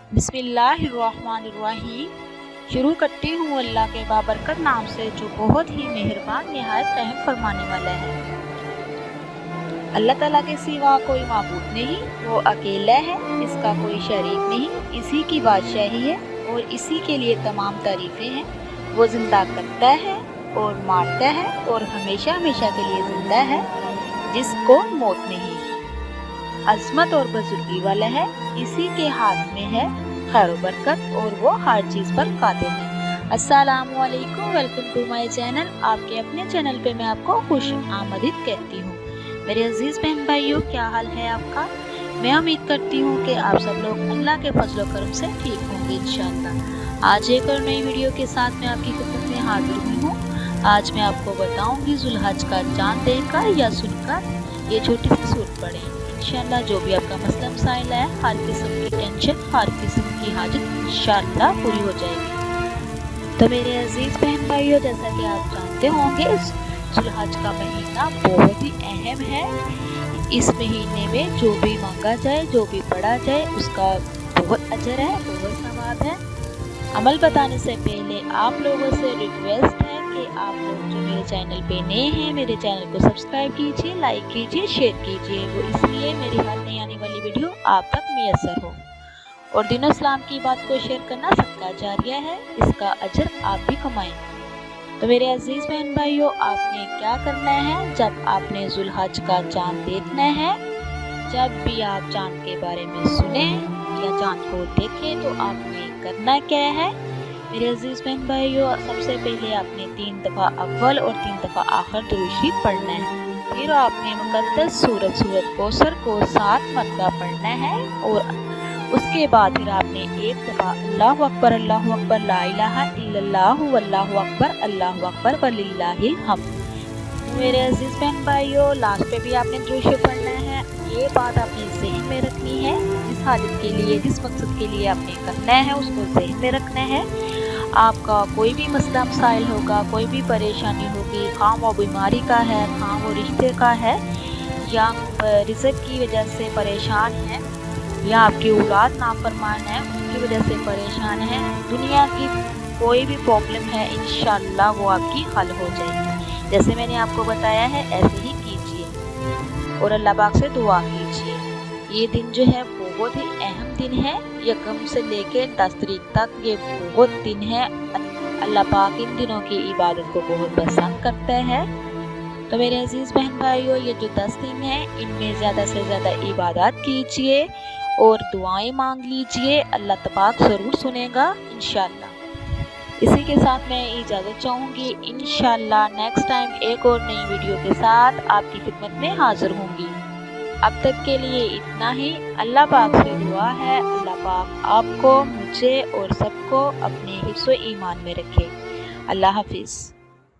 बिस्मिल्लाहिर्रहमानिर्रहीम। शुरू करती हूँ अल्लाह के बाबरकत नाम से जो बहुत ही मेहरबान निहायत रहम फरमाने वाला है। अल्लाह ताला के सिवा कोई माबूद नहीं, वो अकेला है, इसका कोई शरीक नहीं, इसी की बादशाही है और इसी के लिए तमाम तारीफ़ें हैं। वो ज़िंदा करता है और मारता है और हमेशा हमेशा के लिए ज़िंदा है, जिसको मौत नहीं। अज़मत और बुजुर्गी वाला है, इसी के हाथ में है खैर बरकत और वो हर चीज़ पर कादिर है। अस्सलामु अलैकुम, वेलकम टू माय चैनल। आपके अपने चैनल पे मैं आपको खुश आमदीद कहती हूँ। मेरे अजीज़ बहन भाइयों, क्या हाल है आपका? मैं उम्मीद करती हूँ कि आप सब लोग अल्लाह के फजल व करम से ठीक होंगे इंशाअल्लाह। आज एक और नई वीडियो के साथ मैं आपकी खिदमत में हाजिर हुई हूँ। आज मैं आपको बताऊँगी ज़ुल्हज का चाँद देखकर या सुनकर ये छोटी सी सूरत पढ़ें। इंशाअल्लाह जो भी आपका मसला मसाइल है, हर किस्म की टेंशन, हर किस्म की हाजत इंशाअल्लाह पूरी हो जाएगी। तो मेरे अजीज़ बहन भाइयों, जैसा कि आप जानते होंगे, ज़ुल्हज का महीना बहुत ही अहम है। इस महीने में जो भी मांगा जाए, जो भी पढ़ा जाए, उसका बहुत अजर है, बहुत सवाब है। अमल बताने से पहले आप लोगों से रिक्वेस्ट है कि आप लोग जो मेरे चैनल पे नए हैं, मेरे चैनल को सब्सक्राइब कीजिए, लाइक कीजिए, शेयर कीजिए। वो इसलिए मेरी हर नई आने वाली वीडियो आप तक मुयस्सर हो। और दीन इस्लाम की बात को शेयर करना सबका जारिया है, इसका अजर आप भी कमाएं। तो मेरे अजीज़ बहन भाइयों, आपने क्या करना है जब आपने ज़ुल्हज का चाँद देखना है? जब भी आप चाँद के बारे में सुने या चाँद को देखें तो आपने करना क्या है? मेरे अजीज़ बहन भाइयों, सबसे पहले आपने 3 दफ़ा अव्वल और 3 दफ़ा आखिर दुरूद शरीफ पढ़ना है। फिर आपने मुक़द्दस सूरत कौसर को 7 मरतबा पढ़ना है और उसके बाद फिर आपने 1 दफ़ा अल्लाहु अकबर ला इलाहा इल्लल्लाहु वल्लाहु अकबर अल्लाहु अकबर वलिल्लाहिल हम्द। मेरे अजीज़ बहन भाइयों, लास्ट पे भी आपने दुरूद शरीफ पढ़ना है। ये बात आपने ज़हन में रखनी है। जिस हालत के लिए, जिस मकसद के लिए आपने करना है, उसको ज़हन में रखना है। आपका कोई भी मसला मसाइल होगा, कोई भी परेशानी होगी, खां वो बीमारी का है, खां वो रिश्ते का है, या रिज़्क़ की वजह से परेशान है, या आपकी औलाद नाफरमान है उसकी वजह से परेशान है, दुनिया की कोई भी प्रॉब्लम है, इंशाअल्लाह वो आपकी हल हो जाएगी। जैसे मैंने आपको बताया है ऐसे ही कीजिए और अल्लाह पाक से दुआ कीजिए। ये दिन जो है बहुत ही अहम दिन है। यकम से लेके 10 तारीख तक ये बहुत दिन है। अल्लाह पाक इन दिनों की इबादत को बहुत पसंद करता है। तो मेरे अजीज़ बहन भाइयों, ये जो 10 दिन हैं, इनमें ज़्यादा से ज़्यादा इबादत कीजिए और दुआएं मांग लीजिए। अल्लाह पाक ज़रूर सुनेगा इंशाअल्लाह। इसी के साथ मैं इजाज़त चाहूँगी। इंशाअल्लाह नेक्स्ट टाइम एक और नई वीडियो के साथ आपकी खिदमत में हाज़िर होंगी। अब तक के लिए इतना ही। अल्लाह पाक से दुआ है, अल्लाह पाक आपको, मुझे और सबको अपने हिफ्ज़ व ईमान में रखे। अल्लाह हाफिज़।